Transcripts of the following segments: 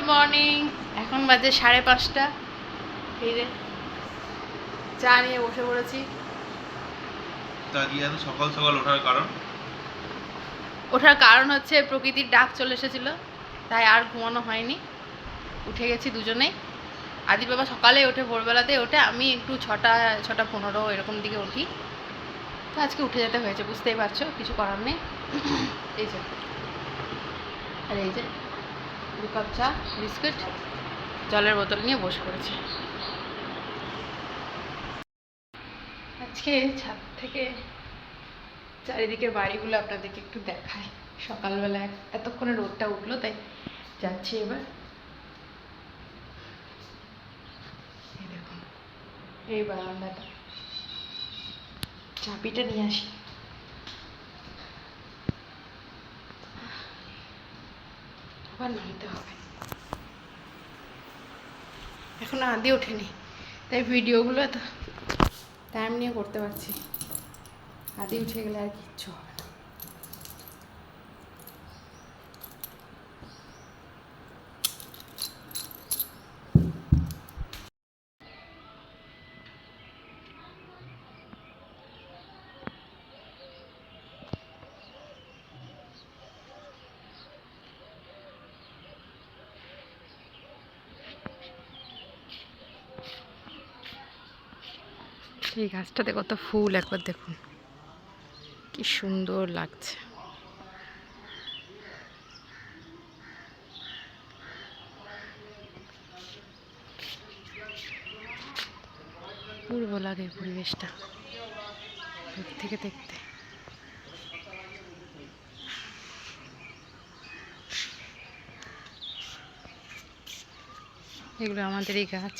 Morning. এখন বাজে 5:30। এই রে চা নিয়ে বসে পড়েছি। সকাল সকাল ওঠার কারণ হচ্ছে প্রকৃতির ডাক চলে এসেছিল, তাই আর ঘুমানো হয়নি। উঠে গেছি দুজনেই। আদি বাবা সকালে ওঠে, ভোরবেলাতে ওঠে, আমি একটু 6:15 এরকম দিকে উঠি। তো আজকে উঠে যেতে হয়েছে, বুঝতেই পারছো, কিছু করার নেই। এই যে, আর এই যে 2 কাপ চা, বিস্কুট, জলের বোতল নিয়ে বসে পড়েছি। আজকে ছাদ থেকে চারিদিকের বাড়িগুলো আপনাদেরকে একটু দেখায়। সকালবেলা এতক্ষণে রোদটা উঠলো, তাই যাচ্ছি এবার। এই দেখুন, এই বারান্দাটা, চাবিটা নিয়ে আসি। আবার নামতে হবে, এখন আদি ওঠেনি, তাই ভিডিওগুলো এত টাইম নিয়ে করতে পারছি। আদি উঠে গেলে আর কিচ্ছু হবে না। এই গাছটাতে কত ফুল, একবার দেখুন কি সুন্দর লাগছে। পূর্ব লাগে পরিবেশটা দূর থেকে দেখতে। এগুলো আমাদেরই গাছ,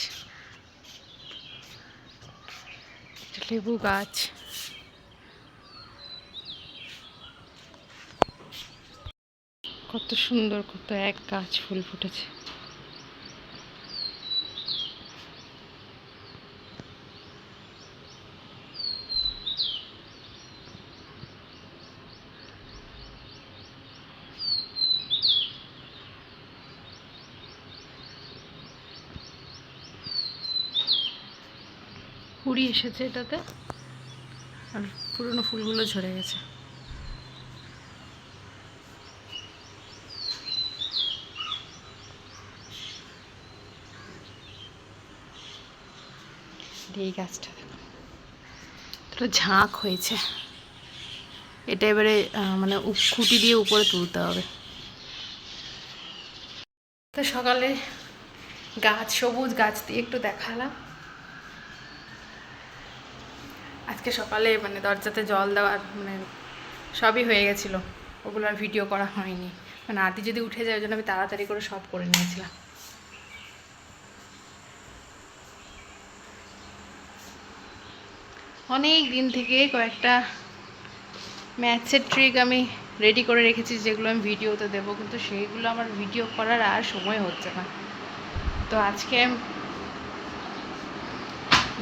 লেবু গাছ। কত সুন্দর, কত এক গাছ ফুল ফুটেছে। কুড়ি এসেছে এটাতে, আর পুরনো ফুলগুলো ঝরে গেছে। এই গাছটা দেখুন, তো ঝাঁক হয়েছে। এটা এবারে মানে খুঁটি দিয়ে উপরে তুলতে হবে। তো সকালে গাছ, সবুজ গাছ দিয়ে একটু দেখালাম। আজকে সকালে মানে দরজাতে জল দেওয়ার মানে সবই হয়ে গেছিলো, ওগুলো আর ভিডিও করা হয়নি। মানে আদি যদি উঠে যায়, ওই জন্য আমি তাড়াতাড়ি করে সব করে নিয়েছিলাম। অনেক দিন থেকে কয়েকটা ম্যাথসের ট্রিক আমি রেডি করে রেখেছি, যেগুলো আমি ভিডিওতে দেবো, কিন্তু সেইগুলো আমার ভিডিও করার আর সময় হচ্ছে না। তো আজকে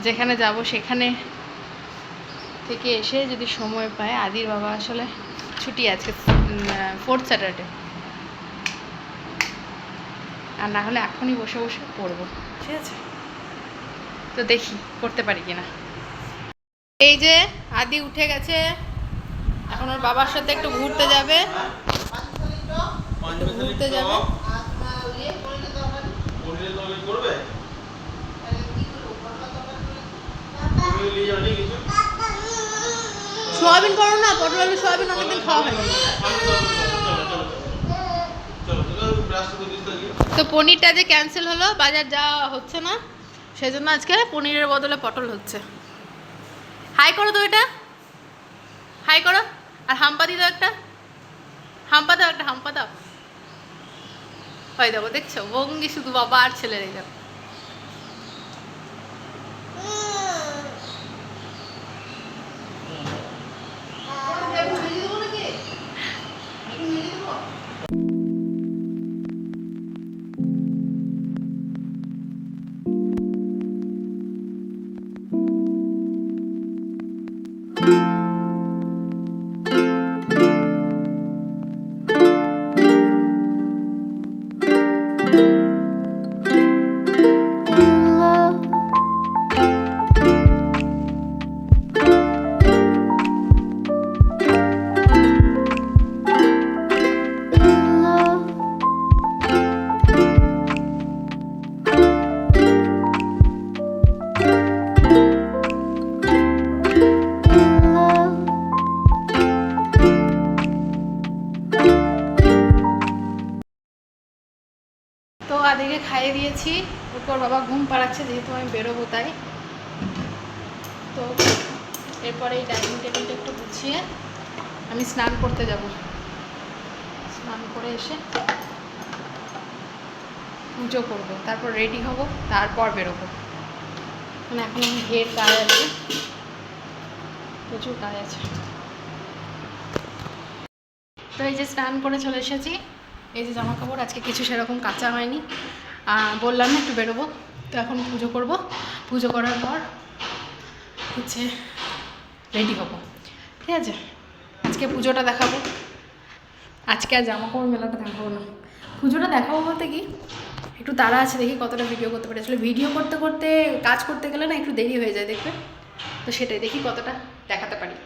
যেখানে যাব সেখানে থেকে এসে যদি সময় পায়, আদির বাবা আসলে ছুটি, আজকে 4th স্যাটারডে, আর না হলে এখনই বসে বসে পড়বো, ঠিক আছে? তো দেখি করতে পারি কিনা। এই যে আদি উঠে গেছে, এখন ওর বাবার সাথে একটু ঘুরতে যাবে। সোয়াবিন করো না, পটল আলু সোয়াবিন অনেকদিন খাওয়া হয়নি। তো পনিরটা যে ক্যান্সেল হলো, বাজার যাওয়া হচ্ছে না, সেজন্য আজকে পনিরের বদলে পটল হচ্ছে। হাই করো তো, এটা হাই করো, আর হাম্পা দি দাও একটা, হাম্পা দাও একটা, হাম্পা দাও। হয় দেখো, দেখছো ভঙ্গি শুধু বাবা আর ছেলের। এই দেখো, তো আদিকে খাইয়ে দিয়েছি, ওপর বাবা ঘুম পাড়াচ্ছে যেহেতু আমি বেরোবো তাই। তো এরপরে এই ডাইনিং টেবিলটা একটু গুছিয়ে আমি স্নান করতে যাব। স্নান করে এসে পুজো করবো, তারপর রেডি হব, তারপর বেরোবো। মানে এখন আমি ঢের কাজ আছে, প্রচুর কাজ আছে। তো এই যে স্নান করে চলে এসেছি, এই যে জামা কাপড় আজকে কিছু সেরকম কাঁচা হয়নি, বললাম না একটু বেরোবো। তো এখন পুজো করব, পুজো করার পর হচ্ছে রেডি হব, ঠিক আছে। আজকে পুজোটা দেখাবো, আজকে আর জামা কাপড় মেলাটা দেখাবো না। পুজোটা দেখাবো বলতে কি একটু তাড়া আছে, দেখি কতটা ভিডিও করতে পারি। আসলে ভিডিও করতে করতে কাজ করতে গেলে না একটু দেরি হয়ে যায় দেখবে, তো সেটাই দেখি কতটা দেখাতে পারি।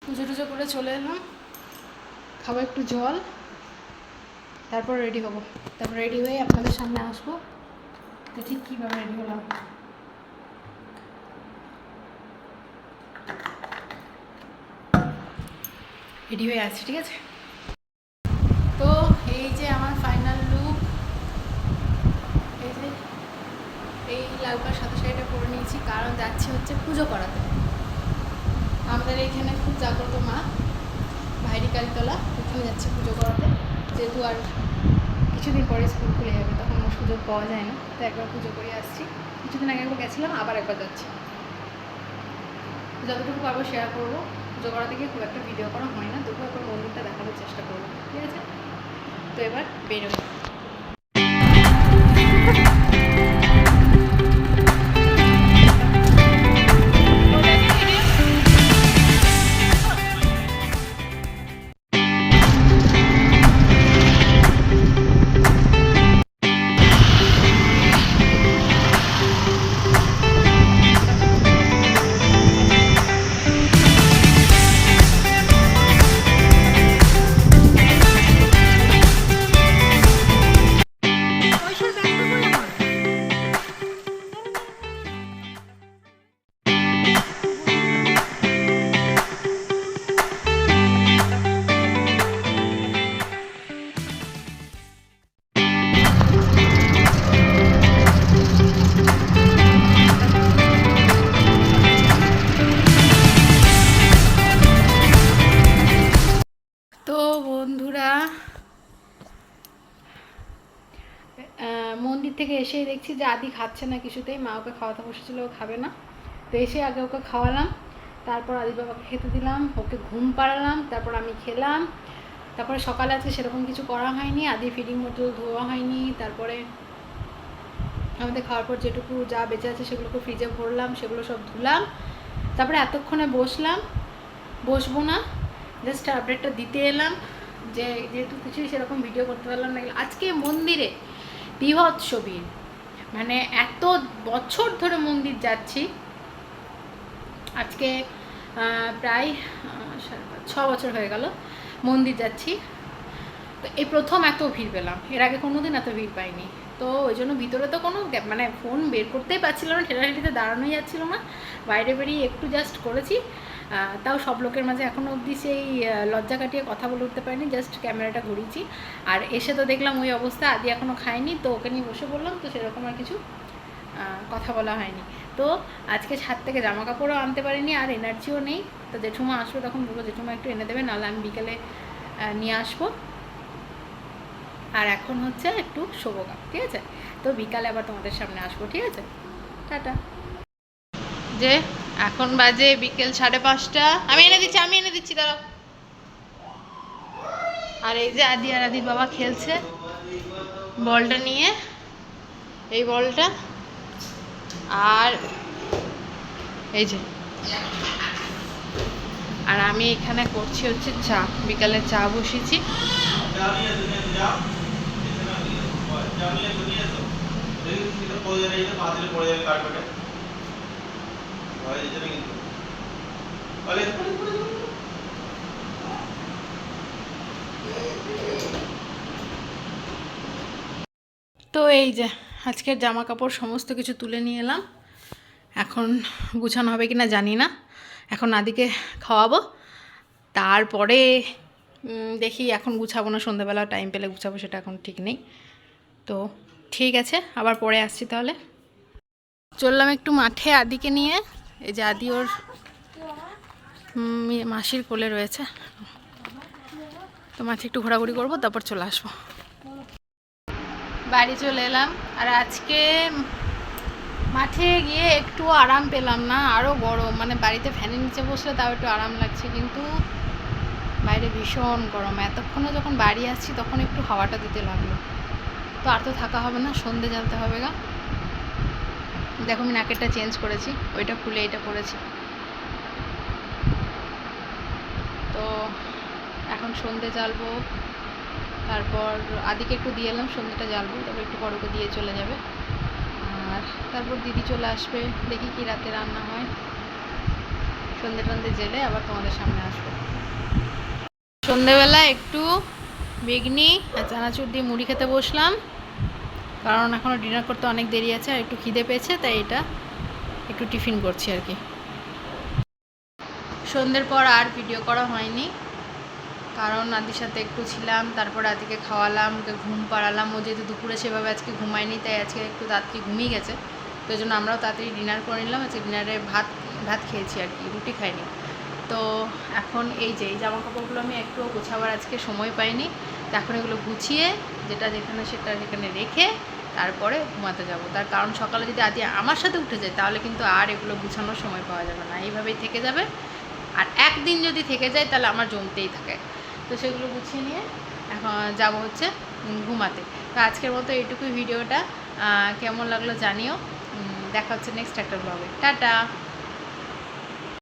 পুজো টুজো করে চলে এলাম, খাবো একটু জল, তারপর রেডি হব। তারপর রেডি হয়ে আপনাদের সামনে আসবো, তো ঠিক কীভাবে রেডি হলাম। রেডি হয়ে আসছি, ঠিক আছে। তো এই যে আমার ফাইনাল লুক, এই যে এই লাল পাড় সাদা শাড়িটা পরে নিয়েছি, কারণ যাচ্ছি হচ্ছে পুজো করাতে। আমাদের এইখানে খুব জাগ্রত মা ভাইরি কালীতলা, ওখানে যাচ্ছে পুজো করাতে। যেহেতু আর কিছুদিন পরে স্কুল খুলে যাবে, তখন আমার সুযোগ পাওয়া যায় না, তো একবার পুজো করে আসছি। কিছুদিন আগে একবার গেছিলাম, আবার একবার যাচ্ছি। যতটুকু পারবো শেয়ার করবো। পুজো করাতে গিয়ে খুব একটা ভিডিও করা হয় না, তবুও একবার মন্দিরটা দেখানোর চেষ্টা করবো, ঠিক আছে। তো এবার বেরোবো। তো বন্ধুরা, মন্দির থেকে এসেই দেখছি যে আদি খাচ্ছে না কিছুতেই। মা ওকে খাওয়াতে বসেছিল, ও খাবে না। তো এসে আগে ওকে খাওয়ালাম, তারপর আদি বাবাকে খেতে দিলাম, ওকে ঘুম পাড়ালাম, তারপর আমি খেলাম। তারপরে সকালে আজকে সেরকম কিছু করা হয়নি, আদি ফিডিং বোতল ধোয়া হয়নি। তারপরে আমাদের খাওয়ার পর যেটুকু যা বেঁচে আছে সেগুলোকে ফ্রিজে ভরলাম, সেগুলো সব ধুলাম। তারপরে এতক্ষণে বসবো না, জাস্ট আপডেটটা দিতে এলাম, যে যেহেতু কিছুই সেরকম ভিডিও করতে পারলাম না। আজকে মন্দিরে বীভৎস ভিড়, মানে এত বছর ধরে মন্দির যাচ্ছি, আজকে প্রায় 6 বছর হয়ে গেল মন্দির যাচ্ছি। তো এই প্রথম এত ভিড় পেলাম, এর আগে কোনো দিন এত ভিড় পাইনি। তো ওই জন্য ভিতরে তো কোনো মানে ফোন বের করতেই পারছিল না, ঠেলাঠেলিতে দাঁড়ানোই যাচ্ছিল না। বাইরে বেরিয়ে একটু জাস্ট করেছি, তাও সব লোকের মাঝে এখনও অবধি সেই লজ্জা কাটিয়ে কথা বলে উঠতে পারিনি, জাস্ট ক্যামেরাটা ঘুরিয়েছি। আর এসে তো দেখলাম ওই অবস্থা, আদি এখনও খায়নি, তো ওকে নিয়ে বসে পড়লাম, তো সেরকম আর কিছু কথা বলা হয়নি। তো আজকে ছাদ থেকে জামা কাপড়ও আনতে পারিনি, আর এনার্জিও নেই। তো জেঠুমা আসবে তখন বলবো জেঠুমা একটু এনে দেবে, নাহলে আমি বিকেলে নিয়ে আসবো। আর এখন হচ্ছে একটু শোবো, ঠিক আছে? তো বিকালে আবার তোমাদের সামনে আসবো, ঠিক আছে? টাটা। যে এখন বাজে বিকেল 5:30, আমি এনে দিচ্ছি দাঁড়াও। আর এই যে আদি আর আদির বাবা খেলছে বলটা নিয়ে, এই বলটা। আর এই যে, আর আমি এখানে করছি হচ্ছে চা, বিকালে চা বসিয়েছি। তো এই যে আজকের জামা কাপড় সমস্ত কিছু তুলে নিয়ে এলাম। এখন গুছানো হবে কিনা জানি না, এখন আদিকে খাওয়াবো, তারপরে দেখি। এখন গুছাবো না, সন্ধ্যাবেলা টাইম পেলে গুছাবো, সেটা এখন ঠিক নেই। তো ঠিক আছে, আবার পরে আসছি তাহলে। চললাম একটু মাঠে আদিকে নিয়ে। এই যে আদি ওর মাসির কোলে রয়েছে, তো মাঠে একটু ঘোরাঘুরি করবো, তারপর চলে আসবো। বাড়ি চলে এলাম, আর আজকে মাঠে গিয়ে একটু আরাম পেলাম না, আরও গরম। মানে বাড়িতে ফ্যানের নিচে বসলে তাও একটু আরাম লাগছে, কিন্তু বাইরে ভীষণ গরম। এতক্ষণে যখন বাড়ি আসছি তখন একটু হাওয়াটা দিতে লাগলো। তো আর তো থাকা হবে না, সন্ধে জ্বালতে হবে গা। দেখো আমি নাকেরটা চেঞ্জ করেছি, ওইটা খুলে এটা পরেছি। তো এখন সন্ধে জ্বালবো, তারপর আদিকে একটু দিয়ে এলাম, সন্ধেটা জ্বালবো, তারপর একটু বড়কে দিয়ে চলে যাবে। আর তারপর দিদি চলে আসবে, দেখি কি রাতে রান্না হয়। সন্ধে টন্ধে জেলে আবার তোমাদের সামনে আসবো। সন্ধেবেলা একটু বেগনি আর চানাচুর দিয়ে মুড়ি খেতে বসলাম, কারণ এখনও ডিনার করতে অনেক দেরি আছে, আর একটু খিদে পেয়েছে, তাই এটা একটু টিফিন করছি আর কি। সন্ধ্যের পর আর ভিডিও করা হয়নি, কারণ আদির সাথে একটু ছিলাম, তারপর আদিকে খাওয়ালাম, ওকে ঘুম পাড়ালাম। ও যেহেতু দুপুরে সেভাবে আজকে ঘুমায়নি, তাই আজকে একটু তাড়াতাড়ি ঘুমিয়ে গেছে। তো এই জন্য আমরাও তাড়াতাড়ি ডিনার করে নিলাম। আজকে ডিনারে ভাত খেয়েছি আর কি, রুটি খাইনি। তো এখন এই যে এই জামা কাপড়গুলো আমি একটুও গোছাবার আজকে সময় পাইনি, তো এখন এগুলো গুছিয়ে যেটা যেখানে সেটা সেখানে রেখে তারপরে ঘুমাতে যাব। তার কারণ সকালে যদি আদি আমার সাথে উঠে যায় তাহলে কিন্তু আর এগুলো গুছানোর সময় পাওয়া যাবে না, এইভাবেই থেকে যাবে। আর একদিন যদি থেকে যায় তাহলে আমার জমতেই থাকে। তো সেগুলো গুছিয়ে নিয়ে এখন যাব হচ্ছে ঘুমাতে। তো আজকের মতো এইটুকুই ভিডিওটা, কেমন লাগলো জানিও। দেখা হচ্ছে নেক্সট একটা ব্লগে। টাটা।